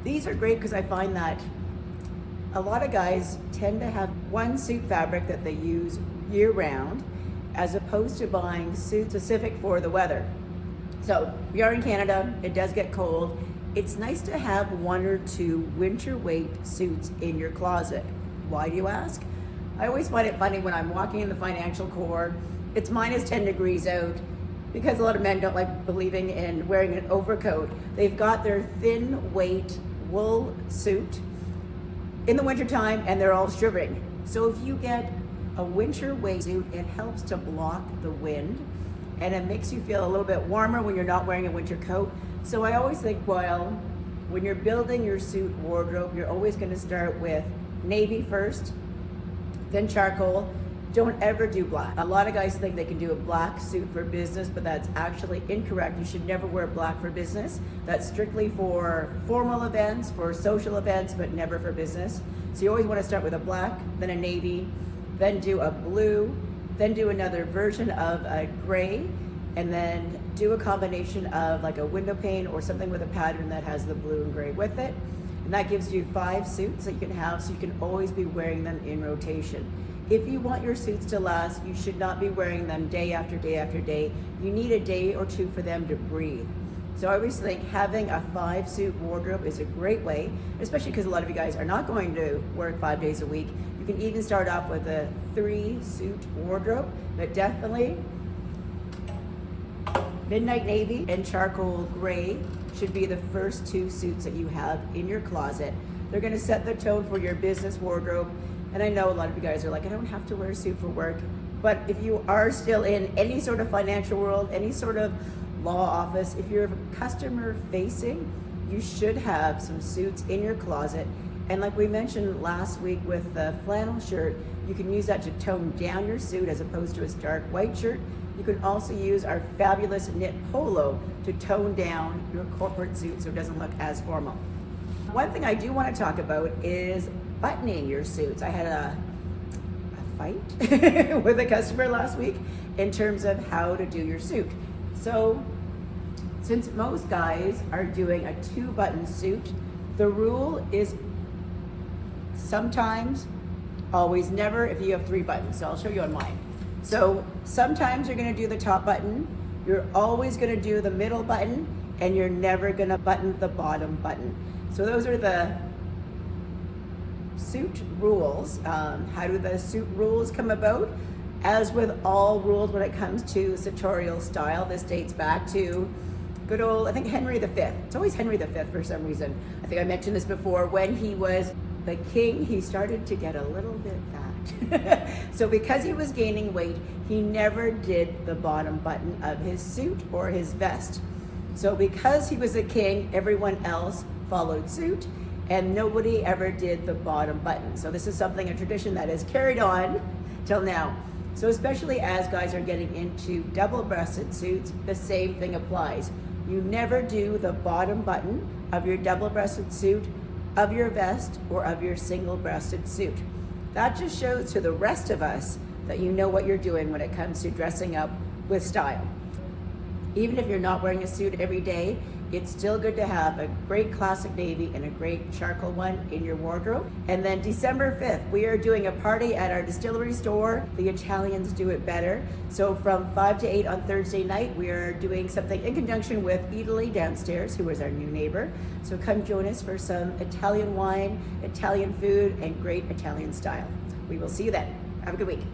These are great because I find that a lot of guys tend to have one suit fabric that they use year round as opposed to buying suits specific for the weather. So we are in Canada, it does get cold. It's nice to have one or two winter weight suits in your closet. Why do you ask? I always find it funny when I'm walking in the financial core, it's minus 10 degrees out, because a lot of men don't like believing in wearing an overcoat. They've got their thin weight wool suit in the wintertime and they're all shivering. So if you get a winter weight suit, it helps to block the wind and it makes you feel a little bit warmer when you're not wearing a winter coat. So I always think, well, when you're building your suit wardrobe, you're always gonna start with navy first, then charcoal. Don't ever do black. A lot of guys think they can do a black suit for business, but that's actually incorrect. You should never wear black for business. That's strictly for formal events, for social events, but never for business. So you always want to start with a black, then a navy, then do a blue, then do another version of a gray, and then do a combination of like a window pane or something with a pattern that has the blue and gray with it. And that gives you 5 suits that you can have, so you can always be wearing them in rotation. If you want your suits to last, you should not be wearing them day after day after day. You need a day or two for them to breathe. So I always think having a 5 suit wardrobe is a great way, especially because a lot of you guys are not going to work 5 days a week. You can even start off with a 3 suit wardrobe, but definitely midnight navy and charcoal gray should be the first 2 suits that you have in your closet. They're gonna set the tone for your business wardrobe. And I know a lot of you guys are like, I don't have to wear a suit for work. But if you are still in any sort of financial world, any sort of law office, if you're customer facing, you should have some suits in your closet. And like we mentioned last week with the flannel shirt, you can use that to tone down your suit as opposed to a stark white shirt. You can also use our fabulous knit polo to tone down your corporate suit so it doesn't look as formal. One thing I do want to talk about is buttoning your suits. I had a fight with a customer last week in terms of how to do your suit. So since most guys are doing a 2-button suit, the rule is sometimes, always, never if you have 3 buttons. So I'll show you on mine. So sometimes you're gonna do the top button, you're always gonna do the middle button, and you're never gonna button the bottom button. So those are the suit rules. How do the suit rules come about? As with all rules when it comes to sartorial style, this dates back to good old, I think, Henry V. It's always Henry V for some reason. I think I mentioned this before. When he was the king, he started to get a little bit fat. So because he was gaining weight, he never did the bottom button of his suit or his vest. So because he was a king, everyone else followed suit, and nobody ever did the bottom button. So this is something, a tradition that is carried on till now. So especially as guys are getting into double-breasted suits, the same thing applies. You never do the bottom button of your double-breasted suit, of your vest, or of your single-breasted suit. That just shows to the rest of us that you know what you're doing when it comes to dressing up with style. Even if you're not wearing a suit every day, it's still good to have a great classic navy and a great charcoal one in your wardrobe. And then December 5th, we are doing a party at our distillery store. The Italians do it better. So from 5 to 8 on Thursday night, we are doing something in conjunction with Italy downstairs, who is our new neighbor. So come join us for some Italian wine, Italian food, and great Italian style. We will see you then. Have a good week.